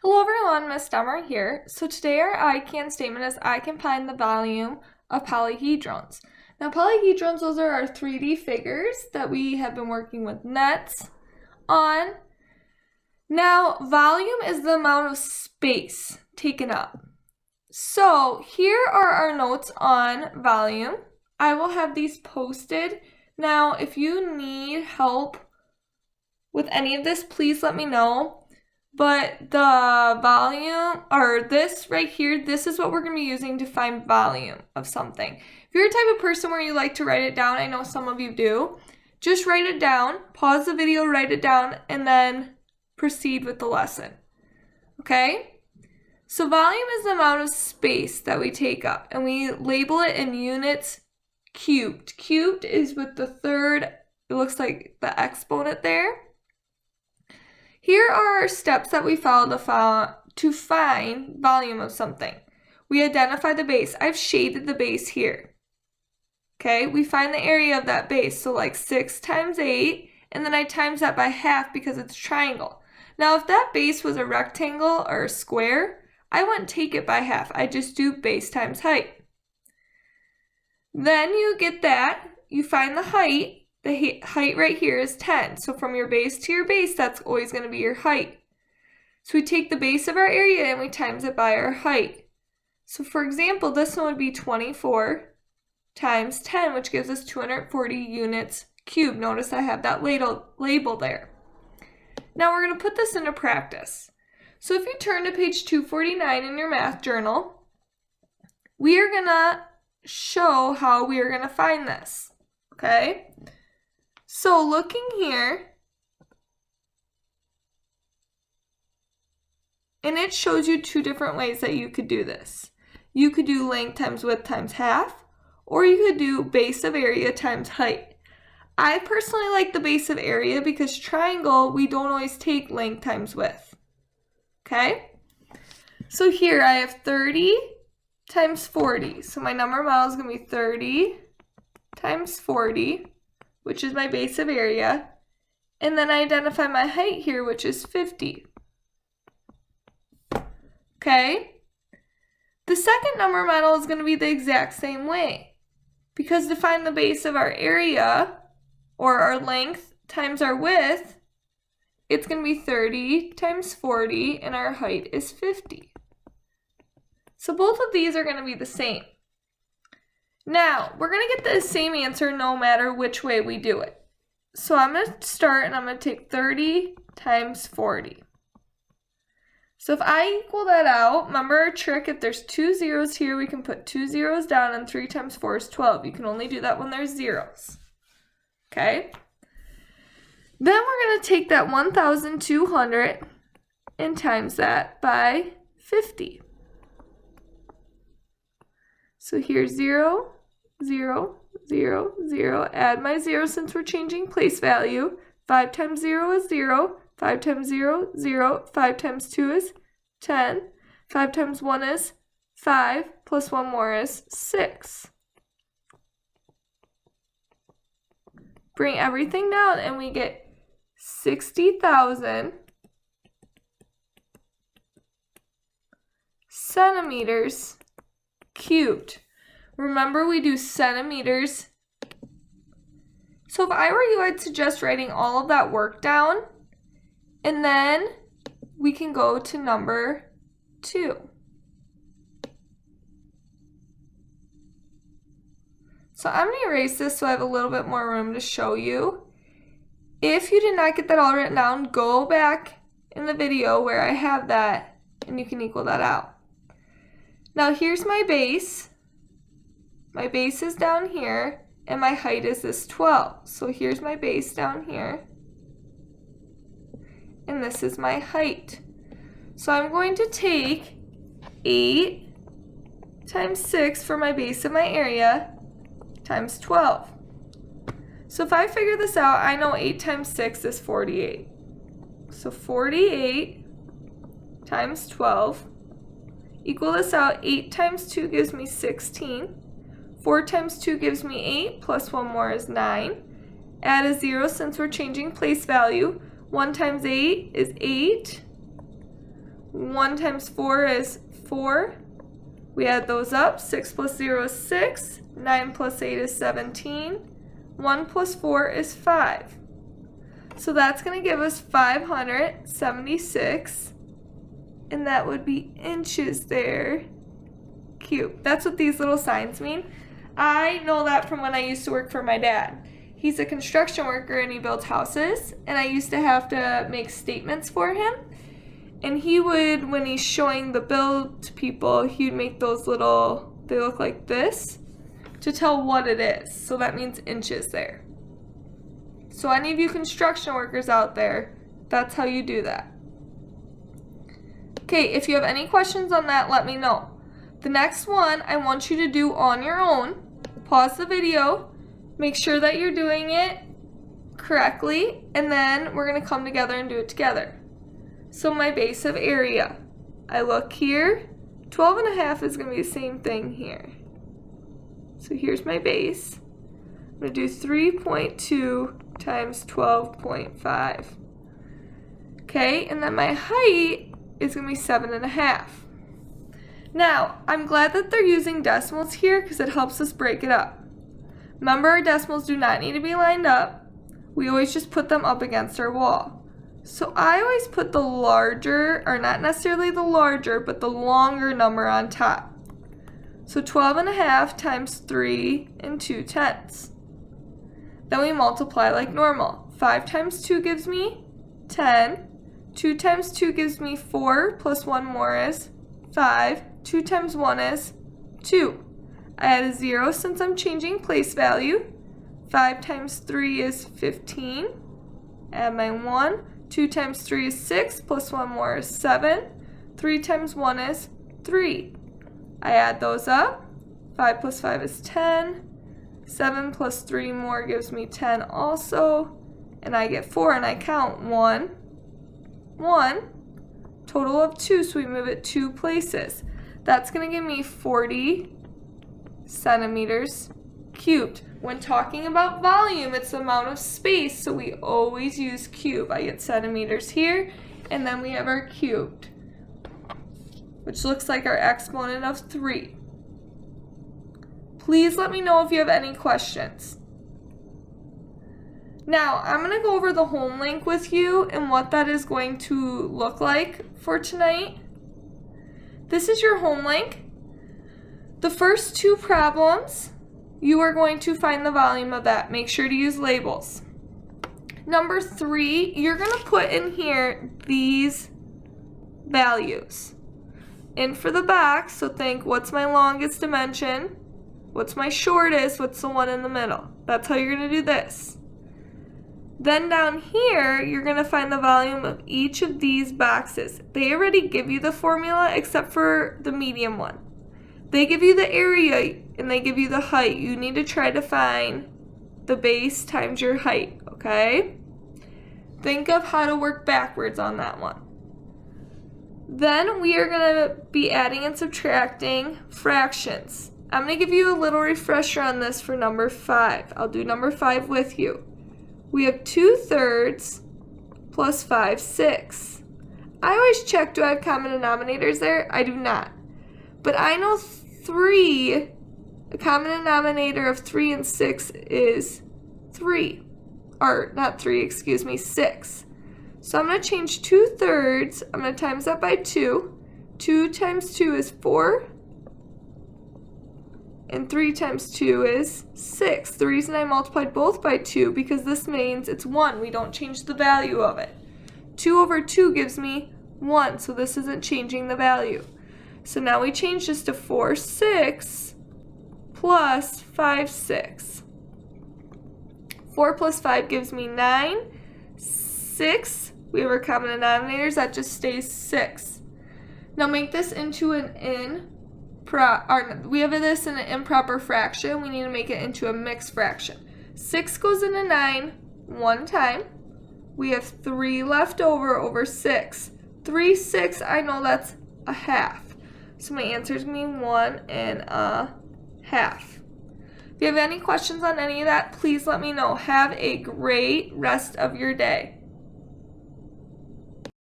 Hello everyone, Miss Stemmer here. So today our I can statement is I can find the volume of polyhedrons. Now polyhedrons, those are our 3D figures that we have been working with nets on. Now volume is the amount of space taken up. So here are our notes on volume. I will have these posted. Now if you need help with any of this, please let me know. But the volume, or this right here, this is what we're going to be using to find volume of something. If you're a type of person where you like to write it down, I know some of you do, just write it down, pause the video, write it down, and then proceed with the lesson. Okay? So volume is the amount of space that we take up, and we label it in units cubed. Cubed is with the third, it looks like the exponent there. Here are our steps that we follow to find volume of something. We identify the base. I've shaded the base here. Okay, we find the area of that base. So like 6 times 8, and then I times that by half because it's a triangle. Now if that base was a rectangle or a square, I wouldn't take it by half. I just do base times height. Then you get that, you find the height. The height right here is 10. So from your base to your base, that's always going to be your height. So we take the base of our area and we times it by our height. So for example, this one would be 24 times 10, which gives us 240 units cubed. Notice I have that label there. Now we're going to put this into practice. So if you turn to page 249 in your math journal, we are going to show how we are going to find this. Okay? So looking here, and it shows you two different ways that you could do this. You could do length times width times half, or you could do base of area times height. I personally like the base of area because triangle, we don't always take length times width. Okay? So here I have 30 times 40. So my number model is going to be 30 times 40. Which is my base of area, and then I identify my height here, which is 50. Okay? The second number model is going to be the exact same way, because to find the base of our area, or our length times our width, it's going to be 30 times 40, and our height is 50. So both of these are going to be the same. Now, we're going to get the same answer no matter which way we do it. So I'm going to start and I'm going to take 30 times 40. So if I equal that out, remember our trick, if there's two zeros here, we can put two zeros down, and 3 times 4 is 12. You can only do that when there's zeros. Okay? Then we're going to take that 1,200 and times that by 50. So here's 0, 0, 0, 0. Add my 0 since we're changing place value. 5 times 0 is 0. 5 times 0, 0. 5 times 2 is 10. 5 times 1 is 5. Plus 1 more is 6. Bring everything down and we get 60,000 centimeters cubed. Remember, we do centimeters. So if I were you, I'd suggest writing all of that work down, and then we can go to number 2. So I'm going to erase this so I have a little bit more room to show you. If you did not get that all written down, go back in the video where I have that, and you can equal that out. Now here's my base. My base is down here, and my height is this 12. So here's my base down here, and this is my height. So I'm going to take 8 times 6 for my base of my area times 12. So if I figure this out, I know 8 times 6 is 48. So 48 times 12. Equal this out, 8 times 2 gives me 16. 4 times 2 gives me 8, plus 1 more is 9. Add a 0 since we're changing place value. 1 times 8 is 8. 1 times 4 is 4. We add those up. 6 plus 0 is 6. 9 plus 8 is 17. 1 plus 4 is 5. So that's going to give us 576. And that would be inches there. Cube. That's what these little signs mean. I know that from when I used to work for my dad. He's a construction worker and he builds houses. And I used to have to make statements for him. And he would, when he's showing the build to people, he would make those little, they look like this, to tell what it is. So that means inches there. So any of you construction workers out there, that's how you do that. Okay, if you have any questions on that, let me know. The next one I want you to do on your own. Pause the video, make sure that you're doing it correctly, and then we're going to come together and do it together. So my base of area, I look here, 12.5 is going to be the same thing here. So here's my base. I'm going to do 3.2 times 12.5. Okay, and then my height is going to be 7.5. Now, I'm glad that they're using decimals here because it helps us break it up. Remember, our decimals do not need to be lined up. We always just put them up against our wall. So I always put the larger, or not necessarily the larger, but the longer number on top. So 12.5 times 3 and 2/10. Then we multiply like normal. 5 times 2 gives me 10. 2 times 2 gives me 4, plus 1 more is 5. 2 times 1 is 2. I add a 0 since I'm changing place value. 5 times 3 is 15. Add my 1. 2 times 3 is 6, plus 1 more is 7. 3 times 1 is 3. I add those up. 5 plus 5 is 10. 7 plus 3 more gives me 10 also. And I get 4, and I count 1, 1. Total of 2, so we move it 2 places. That's going to give me 40 centimeters cubed. When talking about volume, it's the amount of space, so we always use cube. I get centimeters here, and then we have our cubed, which looks like our exponent of 3. Please let me know if you have any questions. Now, I'm going to go over the home link with you and what that is going to look like for tonight. This is your home link. The first 2 problems, you are going to find the volume of that. Make sure to use labels. Number 3, you're going to put in here these values. In for the box, so think, what's my longest dimension? What's my shortest? What's the one in the middle? That's how you're going to do this. Then down here, you're going to find the volume of each of these boxes. They already give you the formula except for the medium one. They give you the area and they give you the height. You need to try to find the base times your height, okay? Think of how to work backwards on that one. Then we are going to be adding and subtracting fractions. I'm going to give you a little refresher on this for number 5. I'll do number 5 with you. We have 2/3 plus 5/6. I always check, do I have common denominators there? I do not. But I know 3, the common denominator of 3 and 6 is 3. Or not 3, excuse me, 6. So I'm going to change 2/3. I'm going to times that by 2. 2 times 2 is 4. And 3 times 2 is 6. The reason I multiplied both by 2 because this means it's 1. We don't change the value of it. 2 over 2 gives me 1, so this isn't changing the value. So now we change this to 4/6 plus 5/6. 4 plus 5 gives me 9. 6, we have our common denominators, that just stays 6. Now make this into an we have this in an improper fraction. We need to make it into a mixed fraction. 6 goes into 9 one time. We have 3 left over 6. 3/6, I know that's a half. So my answer is going to be 1 1/2. If you have any questions on any of that, please let me know. Have a great rest of your day.